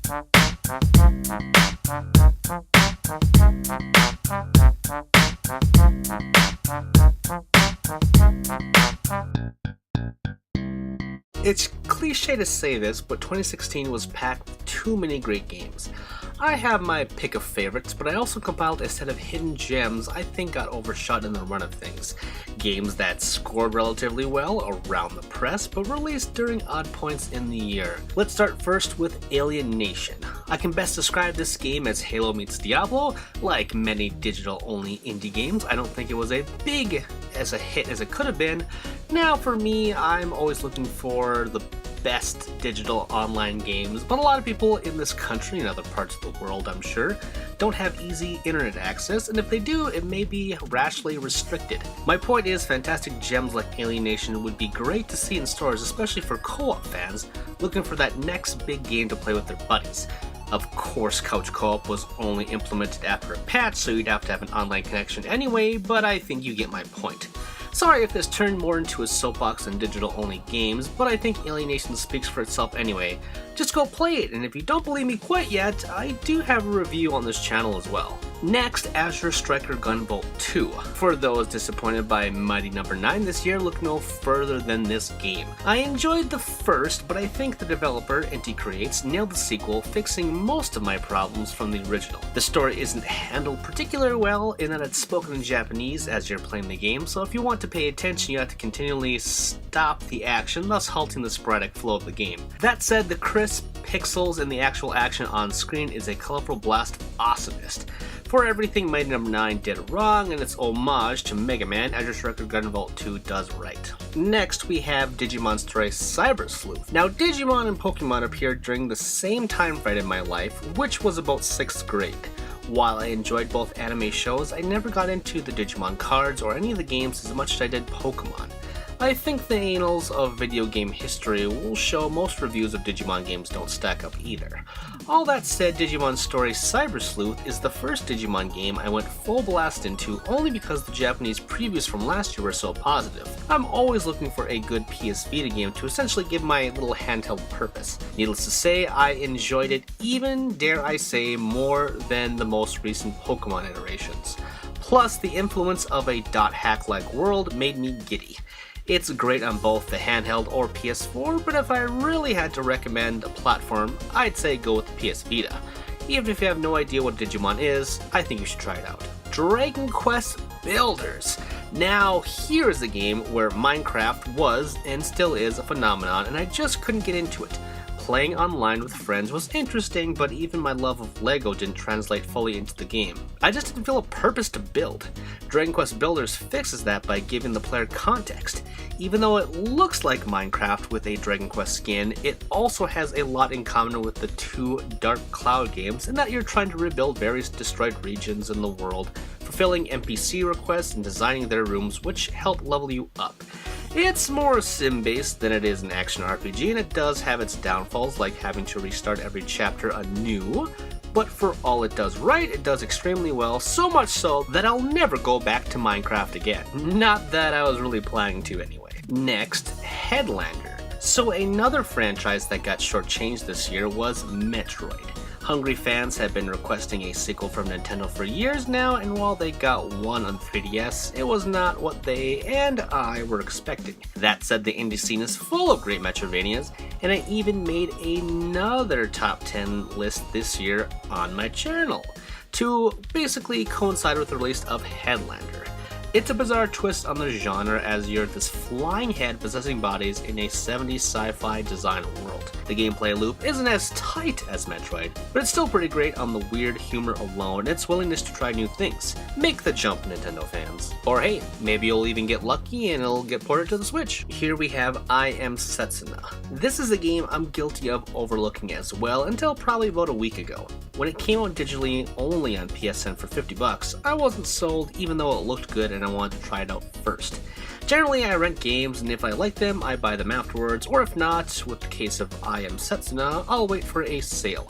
It's cliche to say this, but 2016 was packed with too many great games. I have my pick of favorites, but I also compiled a set of hidden gems I think got overshot in the run of things. Games that scored relatively well around the press, but released during odd points in the year. Let's start first with Alienation. I can best describe this game as Halo meets Diablo. Like many digital-only indie games, I don't think it was as big as a hit as it could have been. Now for me, I'm always looking for the best digital online games, but a lot of people in this country and other parts of the world, I'm sure, don't have easy internet access, and if they do, it may be rationally restricted. My point is, fantastic gems like Alienation would be great to see in stores, especially for co-op fans looking for that next big game to play with their buddies. Of course, couch co-op was only implemented after a patch, so you'd have to have an online connection anyway, but I think you get my point. Sorry if this turned more into a soapbox than digital-only games, but I think Alienation speaks for itself anyway. Just go play it, and if you don't believe me quite yet, I do have a review on this channel as well. Next, Azure Striker Gunvolt 2. For those disappointed by Mighty No. 9 this year, look no further than this game. I enjoyed the first, but I think the developer, Inti Creates, nailed the sequel, fixing most of my problems from the original. The story isn't handled particularly well in that it's spoken in Japanese as you're playing the game, so if you want to pay attention, you have to continually stop the action, thus halting the sporadic flow of the game. That said, the crisp pixels and the actual action on screen is a colorful blast of awesomeness. For everything Mighty No. 9 did wrong and its homage to Mega Man, Azure Striker Gunvolt 2 does right. Next, we have Digimon Story Cyber Sleuth. Now, Digimon and Pokemon appeared during the same time frame in my life, which was about 6th grade. While I enjoyed both anime shows, I never got into the Digimon cards or any of the games as much as I did Pokemon. I think the annals of video game history will show most reviews of Digimon games don't stack up either. All that said, Digimon Story Cyber Sleuth is the first Digimon game I went full blast into only because the Japanese previews from last year were so positive. I'm always looking for a good PS Vita game to essentially give my little handheld purpose. Needless to say, I enjoyed it even, dare I say, more than the most recent Pokemon iterations. Plus, the influence of a .hack-like world made me giddy. It's great on both the handheld or PS4, but if I really had to recommend a platform, I'd say go with the PS Vita. Even if you have no idea what Digimon is, I think you should try it out. Dragon Quest Builders. Now, here's a game where Minecraft was and still is a phenomenon, and I just couldn't get into it. Playing online with friends was interesting, but even my love of LEGO didn't translate fully into the game. I just didn't feel a purpose to build. Dragon Quest Builders fixes that by giving the player context. Even though it looks like Minecraft with a Dragon Quest skin, it also has a lot in common with the two Dark Cloud games in that you're trying to rebuild various destroyed regions in the world, fulfilling NPC requests and designing their rooms, which help level you up. It's more sim-based than it is an action RPG, and it does have its downfalls, like having to restart every chapter anew, but for all it does right, it does extremely well, so much so that I'll never go back to Minecraft again. Not that I was really planning to anyway. Next, Headlander. So another franchise that got shortchanged this year was Metroid. Hungry fans have been requesting a sequel from Nintendo for years now, and while they got one on 3DS, it was not what they and I were expecting. That said, the indie scene is full of great Metroidvanias, and I even made another top 10 list this year on my channel, to basically coincide with the release of Headlander. It's a bizarre twist on the genre as you're this flying head possessing bodies in a 70s sci-fi design world. The gameplay loop isn't as tight as Metroid, but it's still pretty great on the weird humor alone and its willingness to try new things. Make the jump, Nintendo fans. Or hey, maybe you'll even get lucky and it'll get ported to the Switch. Here we have I Am Setsuna. This is a game I'm guilty of overlooking as well until probably about a week ago. When it came out digitally only on PSN for $50, I wasn't sold even though it looked good and I wanted to try it out first. Generally, I rent games, and if I like them, I buy them afterwards, or if not, with the case of I Am Setsuna, I'll wait for a sale.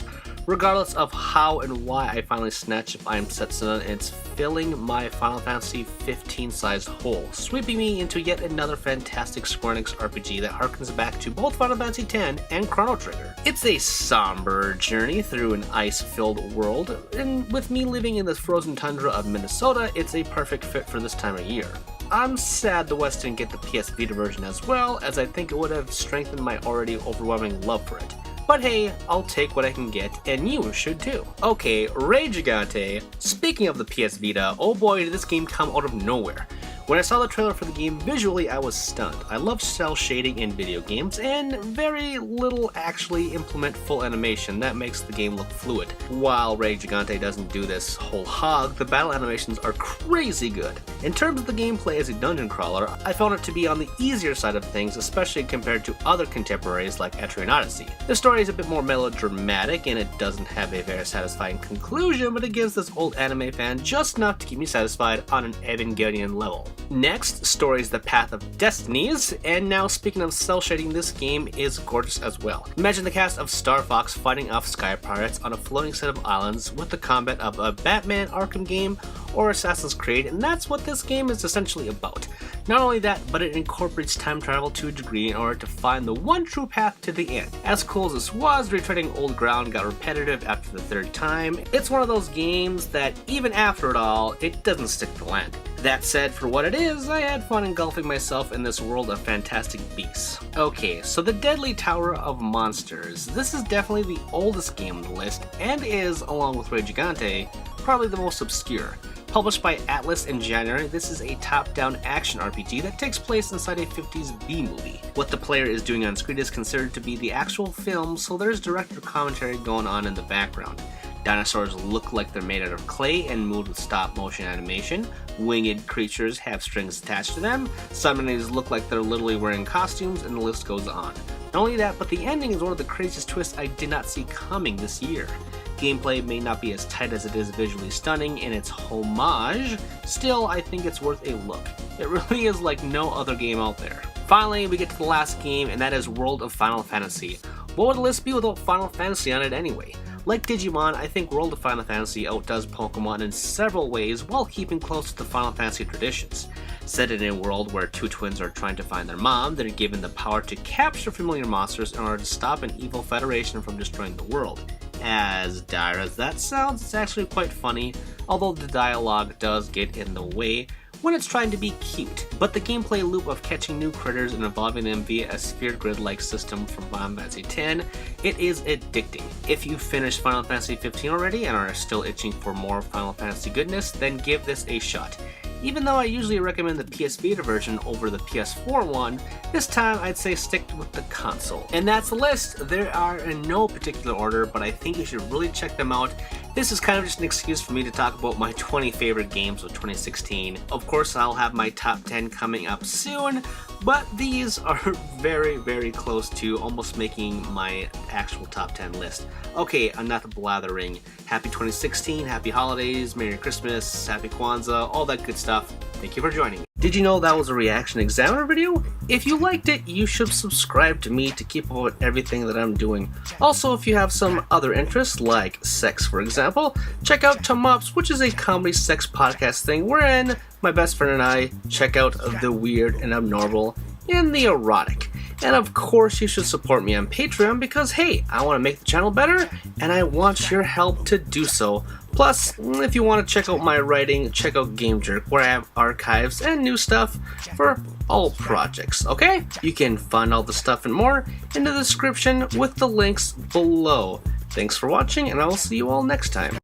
Regardless of how and why I finally snatched up I Am Setsuna, and it's filling my Final Fantasy 15 sized hole, sweeping me into yet another fantastic Square Enix RPG that harkens back to both Final Fantasy X and Chrono Trigger. It's a somber journey through an ice-filled world, and with me living in the frozen tundra of Minnesota, it's a perfect fit for this time of year. I'm sad the West didn't get the PS Vita version as well, as I think it would have strengthened my already overwhelming love for it. But hey, I'll take what I can get, and you should too. Okay, Gigant. Speaking of the PS Vita, oh boy did this game come out of nowhere. When I saw the trailer for the game, visually I was stunned. I love cel shading in video games, and very little actually implement full animation that makes the game look fluid. While Gigant doesn't do this whole hog, the battle animations are crazy good. In terms of the gameplay as a dungeon crawler, I found it to be on the easier side of things, especially compared to other contemporaries like Etrian Odyssey. The story is a bit more melodramatic, and it doesn't have a very satisfying conclusion, but it gives this old anime fan just enough to keep me satisfied on an Evangelion level. Next, stories The Path of Destinies, and now speaking of cel shading, this game is gorgeous as well. Imagine the cast of Star Fox fighting off sky pirates on a floating set of islands with the combat of a Batman Arkham game or Assassin's Creed, and that's what this game is essentially about. Not only that, but it incorporates time travel to a degree in order to find the one true path to the end. As cool as this was, retreading old ground got repetitive after the third time. It's one of those games that, even after it all, it doesn't stick to the land. That said, for what it is, I had fun engulfing myself in this world of fantastic beasts. Okay, so the Deadly Tower of Monsters. This is definitely the oldest game on the list, and is, along with Gigant, probably the most obscure. Published by Atlas in January, this is a top-down action RPG that takes place inside a 50s B-movie. What the player is doing on screen is considered to be the actual film, so there's director commentary going on in the background. Dinosaurs look like they're made out of clay and moved with stop-motion animation. Winged creatures have strings attached to them. Some enemies look like they're literally wearing costumes, and the list goes on. Not only that, but the ending is one of the craziest twists I did not see coming this year. Gameplay may not be as tight as it is visually stunning in its homage, still I think it's worth a look. It really is like no other game out there. Finally, we get to the last game, and that is World of Final Fantasy. What would the list be without Final Fantasy on it anyway? Like Digimon, I think World of Final Fantasy outdoes Pokemon in several ways while keeping close to the Final Fantasy traditions. Set in a world where two twins are trying to find their mom, they're given the power to capture familiar monsters in order to stop an evil federation from destroying the world. As dire as that sounds, it's actually quite funny, although the dialogue does get in the way when it's trying to be cute. But the gameplay loop of catching new critters and evolving them via a sphere grid-like system from Final Fantasy X, it is addicting. If you've finished Final Fantasy 15 already and are still itching for more Final Fantasy goodness, then give this a shot. Even though I usually recommend the PS Vita version over the PS4 one, this time I'd say stick with the console. And that's the list. There are in no particular order, but I think you should really check them out. This is kind of just an excuse for me to talk about my 20 favorite games of 2016. Of course, I'll have my top 10 coming up soon, but these are very, very close to almost making my actual top 10 list. Okay, enough blathering. Happy 2016, happy holidays, Merry Christmas, Happy Kwanzaa, all that good stuff. Thank you for joining me. Did you know that was a Reaction Examiner video? If you liked it, you should subscribe to me to keep up with everything that I'm doing. Also, if you have some other interests, like sex for example, check out Tum Ups, which is a comedy sex podcast thing wherein my best friend and I check out the weird and abnormal and the erotic. And of course, you should support me on Patreon because, hey, I want to make the channel better and I want your help to do so. Plus, if you want to check out my writing, check out Game Jerk, where I have archives and new stuff for all projects, okay? You can find all the stuff and more in the description with the links below. Thanks for watching, and I will see you all next time.